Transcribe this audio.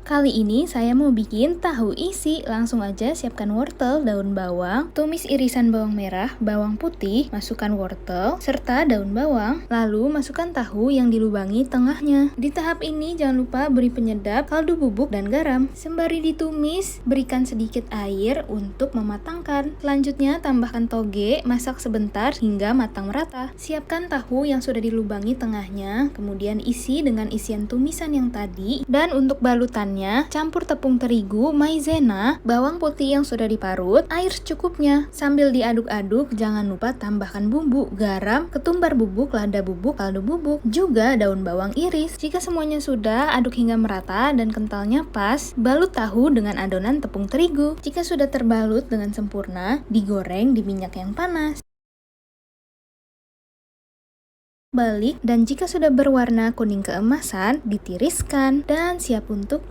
Kali ini saya mau bikin tahu isi. Langsung aja siapkan wortel, daun bawang, tumis irisan bawang merah, bawang putih, masukkan wortel, serta daun bawang. Lalu masukkan tahu yang dilubangi tengahnya. Di tahap ini jangan lupa beri penyedap, kaldu bubuk, dan garam. Sembari ditumis, berikan sedikit air untuk mematangkan. Selanjutnya tambahkan toge, masak sebentar hingga matang merata. Siapkan tahu yang sudah dilubangi tengahnya, kemudian isi dengan isian tumisan yang tadi. Dan untuk balutannya, campur tepung terigu, maizena, bawang putih yang sudah diparut, air secukupnya. Sambil diaduk-aduk, jangan lupa tambahkan bumbu, garam, ketumbar bubuk, lada bubuk, kaldu bubuk, juga daun bawang iris. Jika semuanya sudah, aduk hingga merata dan kentalnya pas, balut tahu dengan adonan tepung terigu. Jika sudah terbalut dengan sempurna, digoreng di minyak yang panas. Balik, dan jika sudah berwarna kuning keemasan, ditiriskan dan siap untuk